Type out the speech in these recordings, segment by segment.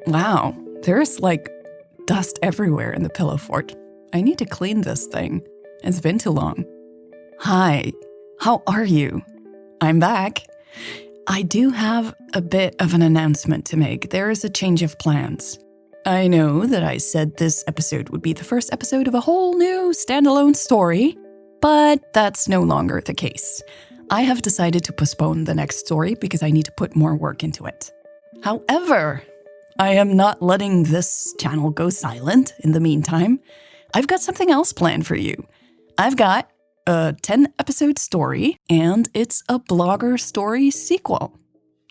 Wow, there's dust everywhere in the pillow fort. I need to clean this thing. It's been too long. Hi, how are you? I'm back. I do have a bit of an announcement to make. There is a change of plans. I know that I said this episode would be the first episode of a whole new standalone story, but that's no longer the case. I have decided to postpone the next story because I need to put more work into it. However, I am not letting this channel go silent in the meantime. I've got something else planned for you. I've got a 10-episode story, and it's a blogger story sequel.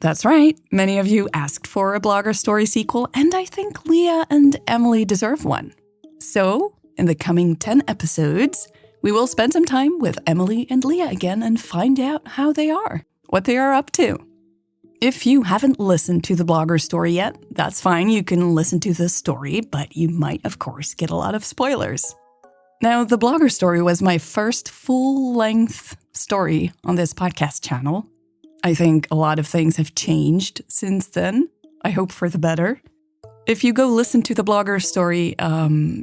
That's right, many of you asked for a blogger story sequel, and I think Leah and Emily deserve one. So, in the coming 10 episodes, we will spend some time with Emily and Leah again and find out how they are, what they are up to. If you haven't listened to the blogger story yet, that's fine. You can listen to this story, but you might, of course, get a lot of spoilers. Now, the blogger story was my first full-length story on this podcast channel. I think a lot of things have changed since then. I hope for the better. If you go listen to the blogger story,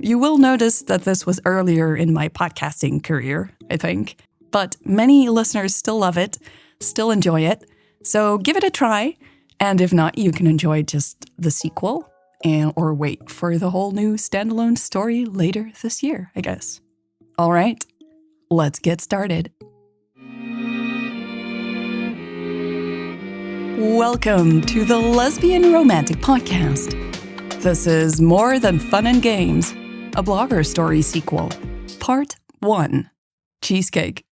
you will notice that this was earlier in my podcasting career, I think. But many listeners still love it, still enjoy it. So give it a try, and if not, you can enjoy just the sequel or wait for the whole new standalone story later this year, I guess. All right, let's get started. Welcome to the Lesbian Romantic Podcast. This is More Than Fun and Games, a blogger story sequel, Part 1, Cheesecake.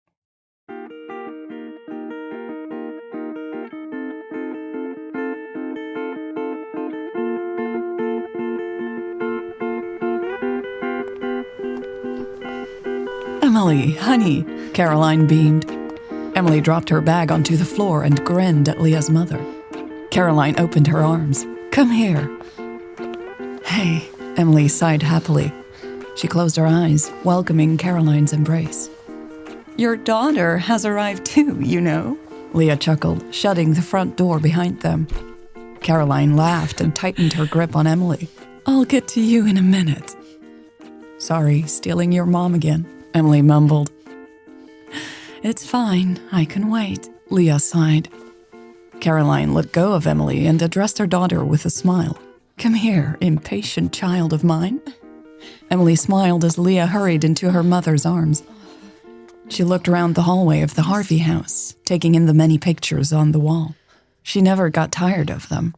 Emily, honey, Caroline beamed. Emily dropped her bag onto the floor and grinned at Leah's mother. Caroline opened her arms. Come here. Hey, Emily sighed happily. She closed her eyes, welcoming Caroline's embrace. Your daughter has arrived too, you know, Leah chuckled, shutting the front door behind them. Caroline laughed and tightened her grip on Emily. I'll get to you in a minute. Sorry, stealing your mom again, Emily mumbled. It's fine, I can wait, Leah sighed. Caroline let go of Emily and addressed her daughter with a smile. Come here, impatient child of mine. Emily smiled as Leah hurried into her mother's arms. She looked around the hallway of the Harvey house, taking in the many pictures on the wall. She never got tired of them.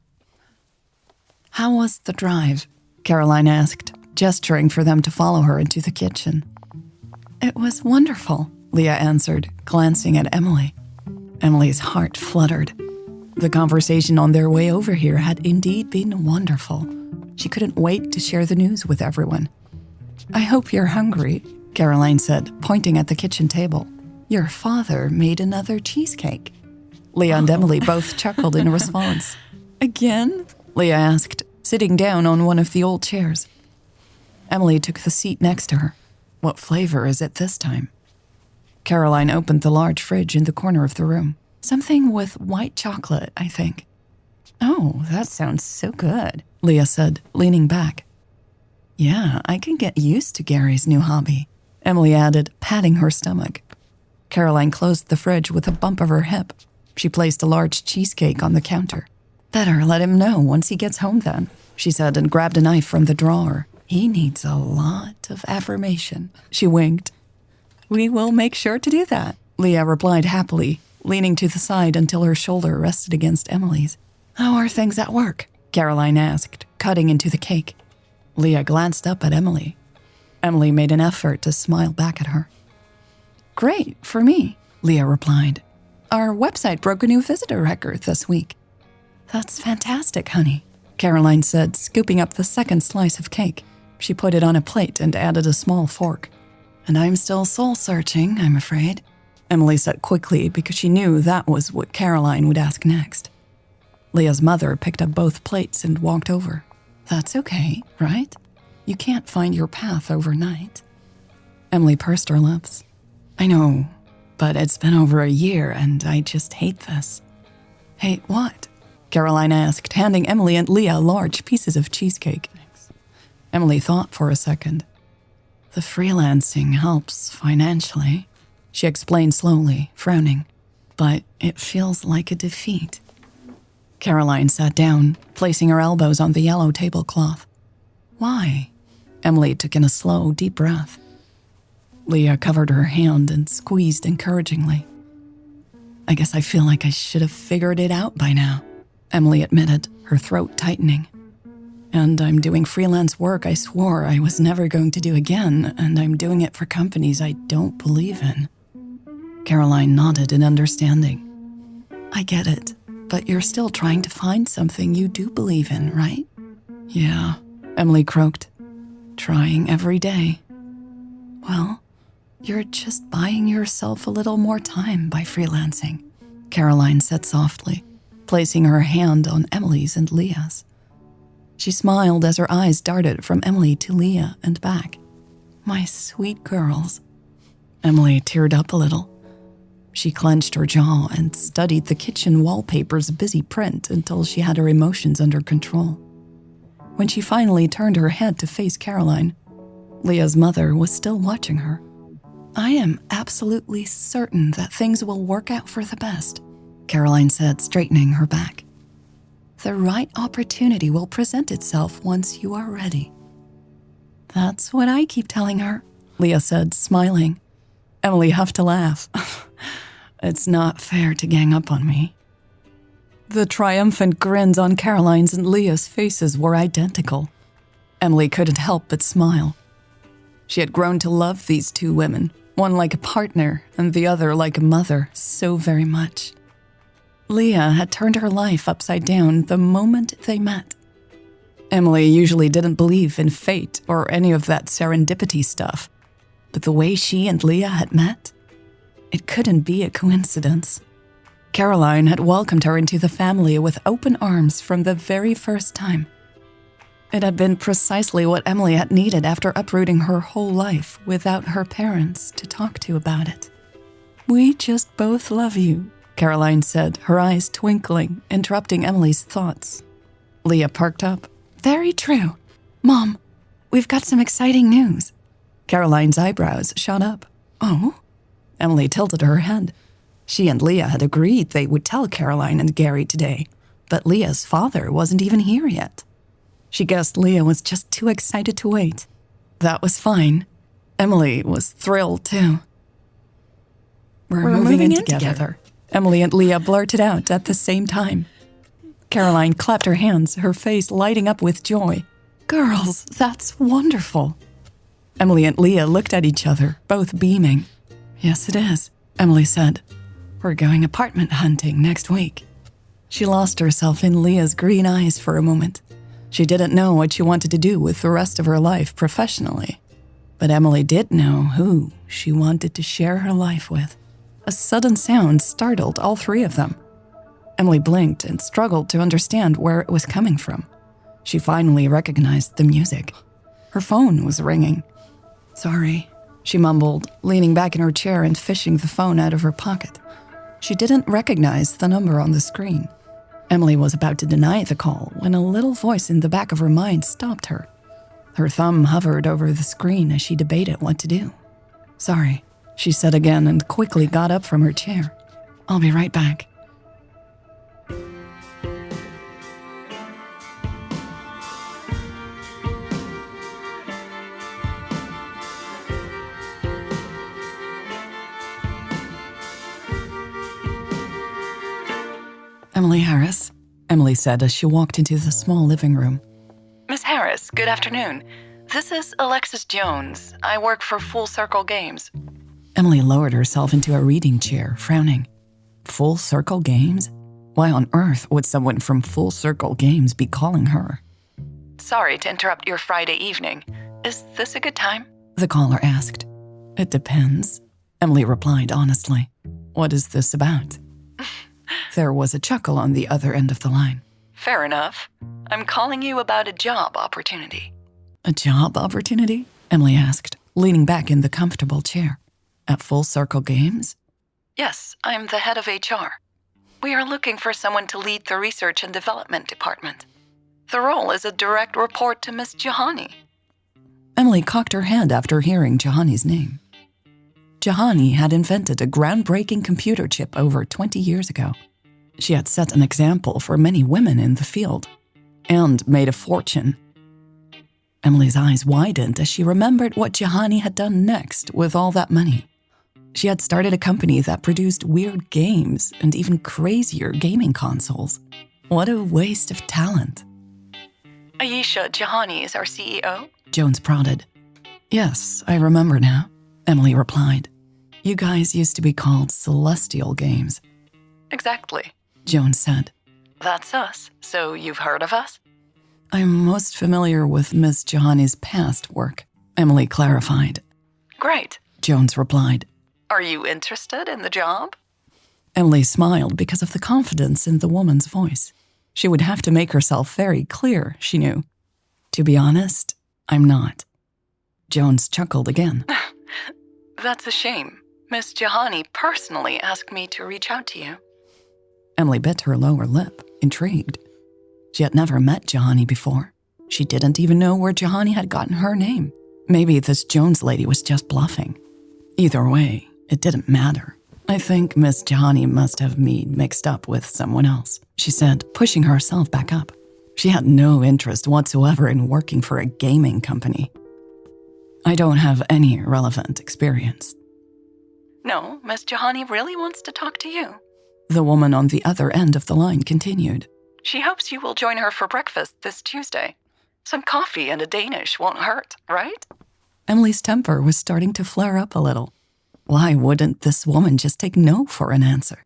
How was the drive? Caroline asked, gesturing for them to follow her into the kitchen. It was wonderful, Leah answered, glancing at Emily. Emily's heart fluttered. The conversation on their way over here had indeed been wonderful. She couldn't wait to share the news with everyone. I hope you're hungry, Caroline said, pointing at the kitchen table. Your father made another cheesecake. Leah and Emily both chuckled in response. Again? Leah asked, sitting down on one of the old chairs. Emily took the seat next to her. What flavor is it this time? Caroline opened the large fridge in the corner of the room. Something with white chocolate, I think. Oh, that sounds so good, Leah said, leaning back. Yeah, I can get used to Gary's new hobby, Emily added, patting her stomach. Caroline closed the fridge with a bump of her hip. She placed a large cheesecake on the counter. Better let him know once he gets home then, she said, and grabbed a knife from the drawer. He needs a lot of affirmation, she winked. We will make sure to do that, Leah replied happily, leaning to the side until her shoulder rested against Emily's. How are things at work? Caroline asked, cutting into the cake. Leah glanced up at Emily. Emily made an effort to smile back at her. Great, for me, Leah replied. Our website broke a new visitor record this week. That's fantastic, honey, Caroline said, scooping up the second slice of cake. She put it on a plate and added a small fork. And I'm still soul-searching, I'm afraid, Emily said quickly because she knew that was what Caroline would ask next. Leah's mother picked up both plates and walked over. That's okay, right? You can't find your path overnight. Emily pursed her lips. I know, but it's been over a year and I just hate this. Hate what? Caroline asked, handing Emily and Leah large pieces of cheesecake. Emily thought for a second. The freelancing helps financially, she explained slowly, frowning, but it feels like a defeat. Caroline sat down, placing her elbows on the yellow tablecloth. Why? Emily took in a slow, deep breath. Leah covered her hand and squeezed encouragingly. I guess I feel like I should have figured it out by now, Emily admitted, her throat tightening. And I'm doing freelance work I swore I was never going to do again, and I'm doing it for companies I don't believe in. Caroline nodded in understanding. I get it, but you're still trying to find something you do believe in, right? Yeah, Emily croaked. Trying every day. Well, you're just buying yourself a little more time by freelancing, Caroline said softly, placing her hand on Emily's and Leah's. She smiled as her eyes darted from Emily to Leah and back. My sweet girls. Emily teared up a little. She clenched her jaw and studied the kitchen wallpaper's busy print until she had her emotions under control. When she finally turned her head to face Caroline, Leah's mother was still watching her. I am absolutely certain that things will work out for the best, Caroline said, straightening her back. The right opportunity will present itself once you are ready. That's what I keep telling her, Leah said, smiling. Emily huffed a laugh. It's not fair to gang up on me. The triumphant grins on Caroline's and Leah's faces were identical. Emily couldn't help but smile. She had grown to love these two women, one like a partner and the other like a mother, so very much. Leah had turned her life upside down the moment they met. Emily usually didn't believe in fate or any of that serendipity stuff, but the way she and Leah had met, it couldn't be a coincidence. Caroline had welcomed her into the family with open arms from the very first time. It had been precisely what Emily had needed after uprooting her whole life without her parents to talk to about it. We just both love you, Caroline said, her eyes twinkling, interrupting Emily's thoughts. Leah perked up. Very true. Mom, we've got some exciting news. Caroline's eyebrows shot up. Oh? Emily tilted her head. She and Leah had agreed they would tell Caroline and Gary today, but Leah's father wasn't even here yet. She guessed Leah was just too excited to wait. That was fine. Emily was thrilled, too. We're moving in together. Emily and Leah blurted out at the same time. Caroline clapped her hands, her face lighting up with joy. Girls, that's wonderful. Emily and Leah looked at each other, both beaming. Yes, it is, Emily said. We're going apartment hunting next week. She lost herself in Leah's green eyes for a moment. She didn't know what she wanted to do with the rest of her life professionally. But Emily did know who she wanted to share her life with. A sudden sound startled all three of them. Emily blinked and struggled to understand where it was coming from. She finally recognized the music. Her phone was ringing. Sorry, she mumbled, leaning back in her chair and fishing the phone out of her pocket. She didn't recognize the number on the screen. Emily was about to deny the call when a little voice in the back of her mind stopped her. Her thumb hovered over the screen as she debated what to do. Sorry, she said again and quickly got up from her chair. I'll be right back. Emily Harris, Emily said as she walked into the small living room. Miss Harris, good afternoon. This is Alexis Jones. I work for Full Circle Games. Emily lowered herself into a reading chair, frowning. Full Circle Games? Why on earth would someone from Full Circle Games be calling her? Sorry to interrupt your Friday evening. Is this a good time? The caller asked. It depends, Emily replied honestly. What is this about? There was a chuckle on the other end of the line. Fair enough. I'm calling you about a job opportunity. A job opportunity? Emily asked, leaning back in the comfortable chair. At Full Circle Games? Yes, I'm the head of HR. We are looking for someone to lead the research and development department. The role is a direct report to Miss Jahani. Emily cocked her head after hearing Jahani's name. Jahani had invented a groundbreaking computer chip over 20 years ago. She had set an example for many women in the field and made a fortune. Emily's eyes widened as she remembered what Jahani had done next with all that money. She had started a company that produced weird games and even crazier gaming consoles. What a waste of talent. Ayesha Jahani is our CEO? Jones prodded. Yes, I remember now, Emily replied. You guys used to be called Celestial Games. Exactly, Jones said. That's us, so you've heard of us? I'm most familiar with Miss Jahani's past work, Emily clarified. Great, Jones replied. Are you interested in the job? Emily smiled because of the confidence in the woman's voice. She would have to make herself very clear, she knew. To be honest, I'm not. Jones chuckled again. That's a shame. Miss Jahani personally asked me to reach out to you. Emily bit her lower lip, intrigued. She had never met Jahani before. She didn't even know where Jahani had gotten her name. Maybe this Jones lady was just bluffing. Either way, it didn't matter. I think Miss Jahani must have me mixed up with someone else, she said, pushing herself back up. She had no interest whatsoever in working for a gaming company. I don't have any relevant experience. No, Miss Jahani really wants to talk to you. The woman on the other end of the line continued. She hopes you will join her for breakfast this Tuesday. Some coffee and a Danish won't hurt, right? Emily's temper was starting to flare up a little. Why wouldn't this woman just take no for an answer?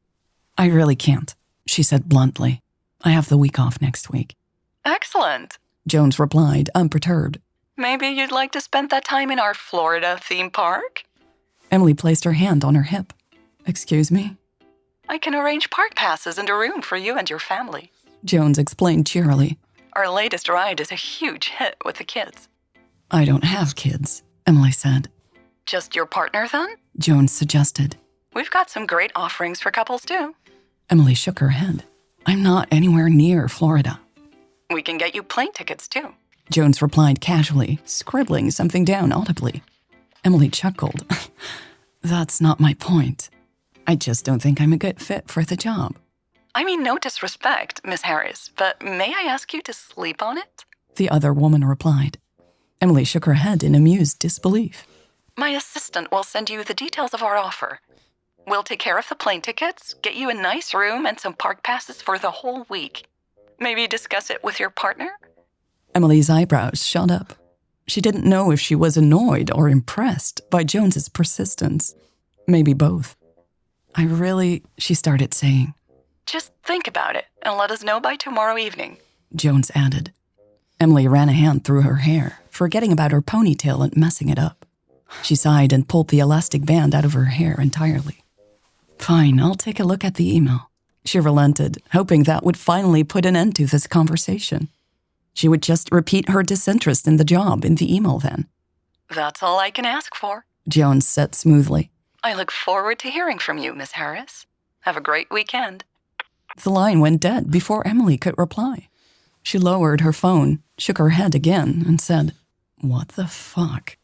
I really can't, she said bluntly. I have the week off next week. Excellent, Jones replied, unperturbed. Maybe you'd like to spend that time in our Florida theme park? Emily placed her hand on her hip. Excuse me? I can arrange park passes and a room for you and your family, Jones explained cheerily. Our latest ride is a huge hit with the kids. I don't have kids, Emily said. Just your partner, then? Jones suggested. We've got some great offerings for couples, too. Emily shook her head. I'm not anywhere near Florida. We can get you plane tickets, too, Jones replied casually, scribbling something down audibly. Emily chuckled. That's not my point. I just don't think I'm a good fit for the job. I mean, no disrespect, Miss Harris, but may I ask you to sleep on it? The other woman replied. Emily shook her head in amused disbelief. My assistant will send you the details of our offer. We'll take care of the plane tickets, get you a nice room and some park passes for the whole week. Maybe discuss it with your partner? Emily's eyebrows shot up. She didn't know if she was annoyed or impressed by Jones's persistence. Maybe both. She started saying. Just think about it and let us know by tomorrow evening, Jones added. Emily ran a hand through her hair, forgetting about her ponytail and messing it up. She sighed and pulled the elastic band out of her hair entirely. Fine, I'll take a look at the email. She relented, hoping that would finally put an end to this conversation. She would just repeat her disinterest in the job in the email then. That's all I can ask for, Jones said smoothly. I look forward to hearing from you, Miss Harris. Have a great weekend. The line went dead before Emily could reply. She lowered her phone, shook her head again, and said, What the fuck?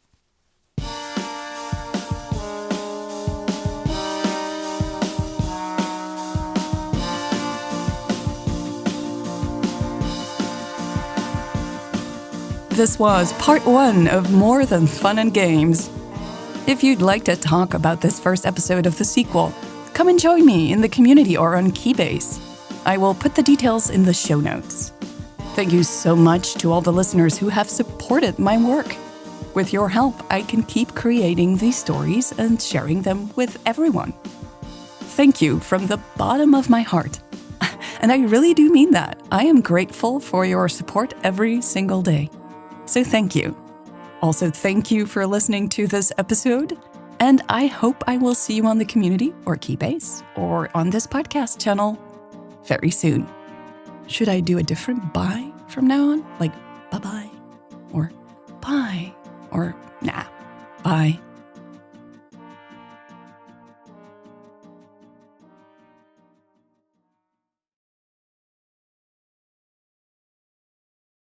This was part 1 of More Than Fun and Games. If you'd like to talk about this first episode of the sequel, come and join me in the community or on Keybase. I will put the details in the show notes. Thank you so much to all the listeners who have supported my work. With your help, I can keep creating these stories and sharing them with everyone. Thank you from the bottom of my heart. And I really do mean that. I am grateful for your support every single day. So thank you. Also, thank you for listening to this episode. And I hope I will see you on the community or Keybase or on this podcast channel very soon. Should I do a different bye from now on? Like bye-bye or bye or nah, bye.